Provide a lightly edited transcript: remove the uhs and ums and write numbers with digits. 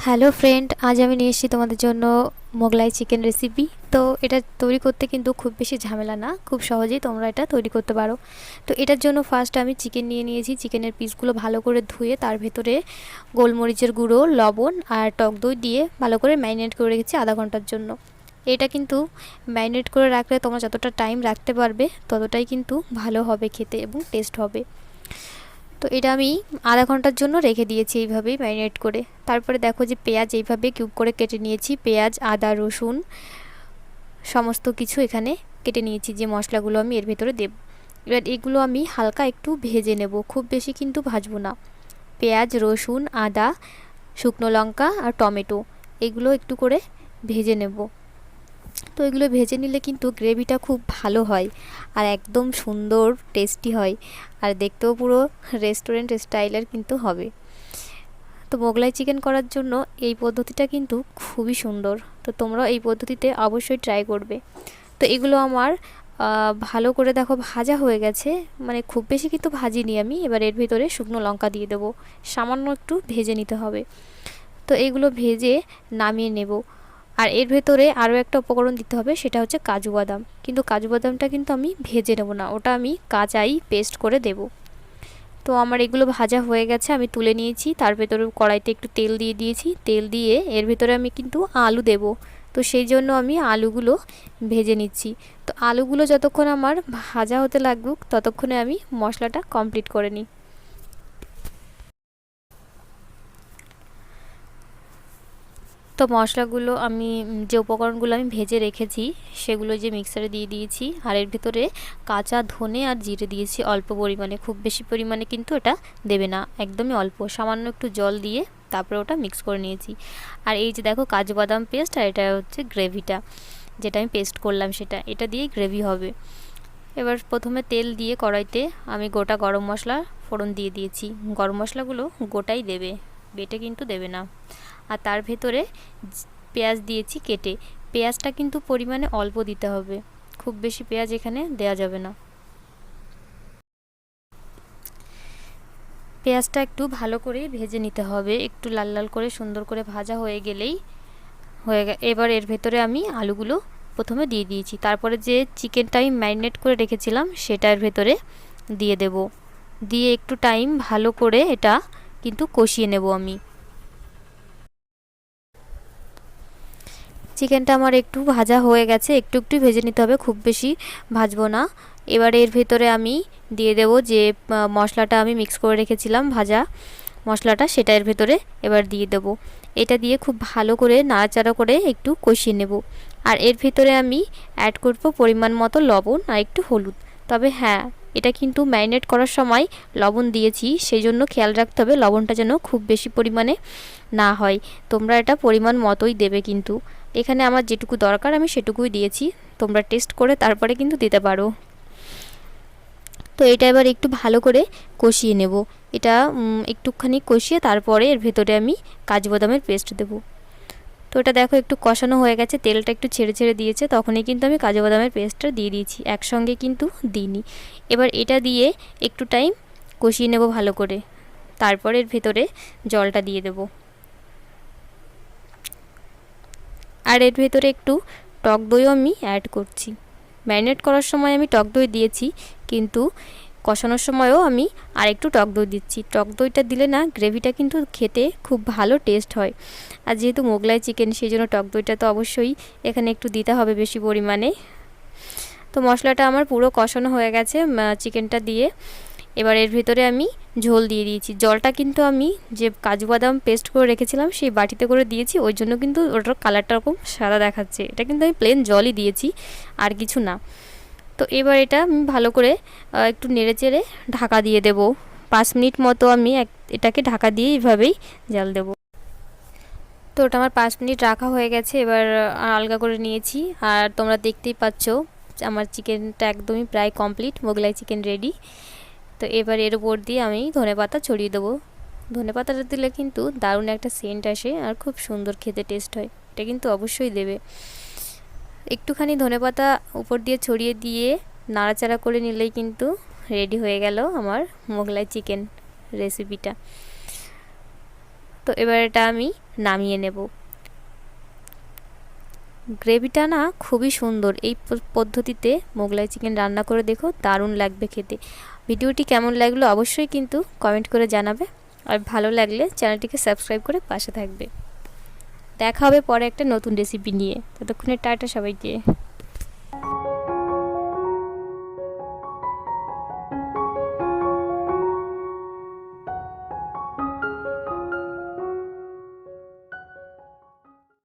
Hello friend, আজ আমি নিয়ে এসেছি তোমাদের জন্য মোগলাই চিকেন রেসিপি। তো এটা তৈরি করতে কিন্তু খুব বেশি ঝামেলা না, খুব সহজেই তোমরা এটা তৈরি করতে পারো। তো এটার জন্য ফার্স্ট আমি চিকেন নিয়ে নিয়েছি। চিকেনের পিসগুলো ভালো করে ধুয়ে তার ভেতরে গোলমরিচের গুঁড়ো, লবণ আর টক দই দিয়ে ভালো করে ম্যারিনেট করে রেখেছি আধা ঘন্টার জন্য। এটা কিন্তু ম্যারিনেট করে রাখলে তোমরা যতটা টাইম রাখতে পারবে ততটাই কিন্তু ভালো হবে খেতে এবং টেস্ট হবে। তো এটা আমি আধা ঘন্টার জন্য রেখে দিয়েছি এইভাবেই ম্যারিনেট করে। তারপরে দেখো যে পেঁয়াজ এইভাবে কিউব করে কেটে নিয়েছি। পেঁয়াজ, আদা, রসুন সমস্ত কিছু এখানে কেটে নিয়েছি, যে মশলাগুলো আমি এর ভেতরে দেব। এবার এগুলো আমি হালকা একটু ভেজে নেব, খুব বেশি কিন্তু ভাজবো না। পেঁয়াজ, রসুন, আদা, শুকনো লঙ্কা আর টমেটো এগুলো একটু করে ভেজে নেব। তো এগুলো ভেজে নিলে কিন্তু গ্রেভিটা খুব ভালো হয় আর একদম সুন্দর টেস্টি হয়, আর দেখতেও পুরো রেস্টুরেন্ট স্টাইলের কিন্তু হবে। তো মোগলাই চিকেন করার জন্য এই পদ্ধতিটা কিন্তু খুবই সুন্দর। তো তোমরা এই পদ্ধতিতে অবশ্যই ট্রাই করবে। তো এগুলো আমার ভালো করে দেখো ভাজা হয়ে গেছে, মানে খুব বেশি কিন্তু ভাজিনি আমি। এবার এর ভিতরে শুকনো লঙ্কা দিয়ে দেবো, সামান্য একটু ভেজে নিতে হবে। তো এগুলো ভেজে নামিয়ে নেব। আর এর ভেতরে আরও একটা উপকরণ দিতে হবে, সেটা হচ্ছে কাজু বাদাম। কিন্তু কাজু বাদামটা কিন্তু আমি ভেজে নেব না, ওটা আমি কাঁচাই পেস্ট করে দেব। তো আমার এগুলো ভাজা হয়ে গেছে, আমি তুলে নিয়েছি। তার ভেতরে কড়াইতে একটু তেল দিয়ে দিয়েছি। তেল দিয়ে এর ভেতরে আমি কিন্তু আলু দেব। তো সেই জন্য আমি আলুগুলো ভেজে নিচ্ছি। তো আলুগুলো যতক্ষণ আমার ভাজা হতে লাগুক ততক্ষণে আমি মশলাটা কমপ্লিট করে নিই। তো মশলাগুলো আমি যে উপকরণগুলো আমি ভেজে রেখেছি সেগুলো যে মিক্সারে দিয়ে দিয়েছি। আর এর ভিতরে কাঁচা ধনে আর জিরে দিয়েছি অল্প পরিমাণে, খুব বেশি পরিমাণে কিন্তু এটা দেবে না, একদমই অল্প, সামান্য একটু জল দিয়ে তারপরে ওটা মিক্স করে নিয়েছি। আর এই যে দেখো কাজু বাদাম পেস্ট, আর এটা হচ্ছে গ্রেভিটা যেটা আমি পেস্ট করলাম, এটা দিয়েই গ্রেভি হবে। এবার প্রথমে তেল দিয়ে কড়াইতে আমি গোটা গরম মশলা ফোড়ন দিয়ে দিয়েছি। গরম মশলাগুলো গোটাই দেবে, বেটে কিন্তু দেবে না। আর তার ভেতরে পেঁয়াজ দিয়েছি কেটে। পেঁয়াজটা কিন্তু পরিমাণে অল্প দিতে হবে, খুব বেশি পেঁয়াজ এখানে দেওয়া যাবে না। পেঁয়াজটা একটু ভালো করে ভেজে নিতে হবে, একটু লাল লাল করে সুন্দর করে ভাজা হয়ে গেলেই এবার এর ভেতরে আমি আলুগুলো প্রথমে দিয়ে দিয়েছি। তারপরে যে চিকেনটা আমি ম্যারিনেট করে রেখেছিলাম সেটার ভেতরে দিয়ে দেব। দিয়ে একটু টাইম ভালো করে এটা কিন্তু কষিয়ে নেব আমি। চিকেনটা আমার একটু ভাজা হয়ে গেছে, একটু একটু ভেজে নিতে হবে, খুব বেশি ভাজবো না। এবার এর ভেতরে আমি দিয়ে দেব যে মশলাটা আমি মিক্স করে রেখেছিলাম, ভাজা মশলাটা, সেটা এর ভেতরে এবার দিয়ে দেব। এটা দিয়ে খুব ভালো করে নাড়াচাড়া করে একটু কষিয়ে নেব। আর এর ভেতরে আমি অ্যাড করব পরিমাণ মতো লবণ আর একটু হলুদ। তবে হ্যাঁ, এটা কিন্তু ম্যারিনেট করার সময় লবণ দিয়েছি, সেই জন্য খেয়াল রাখতে হবে লবণটা যেন খুব বেশি পরিমাণে না হয়। তোমরা এটা পরিমাণ মতোই দেবে, কিন্তু এখানে আমার যেটুকু দরকার আমি সেটুকুই দিয়েছি, তোমরা টেস্ট করে তারপরে কিন্তু দিতে পারো। তো এটা এবার একটু ভালো করে কষিয়ে নেব। এটা একটুখানি কষিয়ে তারপরে এর ভেতরে আমি কাজু বাদামের পেস্ট দেব। তো এটা দেখো একটু কষানো হয়ে গেছে, তেলটা একটু ছেড়ে ছেড়ে দিয়েছে, তখনই কিন্তু আমি কাজু বাদামের পেস্টটা দিয়ে দিয়েছি, একসঙ্গে কিন্তু দিইনি। এবার এটা দিয়ে একটু টাইম কষিয়ে নেব ভালো করে, তারপরে এর ভেতরে জলটা দিয়ে দেব। আর এর ভেতরে একটু টক দইও আমি অ্যাড করছি। ম্যারিনেট করার সময় আমি টক দই দিয়েছি, কিন্তু কষানোর সময়ও আমি আরেকটু টক দই দিচ্ছি। টক দইটা দিলে না গ্রেভিটা কিন্তু খেতে খুব ভালো টেস্ট হয়। আর যেহেতু মোগলাই চিকেন, সেই জন্য টক দইটা তো অবশ্যই এখানে একটু দিতে হবে বেশি পরিমাণে। তো মশলাটা আমার পুরো কষানো হয়ে গেছে চিকেনটা দিয়ে। এবার এর ভিতরে আমি ঝোল দিয়ে দিয়েছি। জলটা কিন্তু আমি যে কাজু বাদাম পেস্ট করে রেখেছিলাম সেই বাটিতে করে দিয়েছি, ওই জন্য কিন্তু ওটার কালারটা এরকম সাদা দেখাচ্ছে। এটা কিন্তু আমি প্লেন জলই দিয়েছি, আর কিছু না। তো এবার এটা আমি ভালো করে একটু নেড়েচেড়ে ঢাকা দিয়ে দেব। 5 মিনিট মতো আমি এটাকে ঢাকা দিয়ে এইভাবেই জাল দেব। তো ওটা আমার 5 মিনিট রাখা হয়ে গেছে, এবার আলগা করে নিয়েছি। আর তোমরা দেখতেই পাচ্ছ আমার চিকেনটা একদমই প্রায় কমপ্লিট, মোগলাই চিকেন রেডি। তো এবার এর উপর দিয়ে আমি ধনেপাতা ছড়িয়ে দেবো। ধনেপাতাটা দিলে কিন্তু দারুণ একটা সেন্ট আসে আর খুব সুন্দর খেতে টেস্ট হয়, এটা কিন্তু অবশ্যই দেবে। একটুখানি ধনেপাতা উপর দিয়ে ছড়িয়ে দিয়ে নাড়াচাড়া করে নিলেই কিন্তু রেডি হয়ে গেল আমার মোগলাই চিকেন রেসিপিটা। তো এবার এটা আমি নামিয়ে নেব। গ্রেভিটা না খুবই সুন্দর। এই পদ্ধতিতে মোগলাই চিকেন রান্না করে দেখো, দারুণ লাগবে খেতে। ভিডিওটি কেমন লাগলো অবশ্যই কিন্তু কমেন্ট করে জানাবে, আর ভালো লাগলে চ্যানেলটিকে সাবস্ক্রাইব করে পাশে থাকবে। দেখা হবে পরে একটা নতুন রেসিপি নিয়ে। ততক্ষণে টাটা সবাইকে।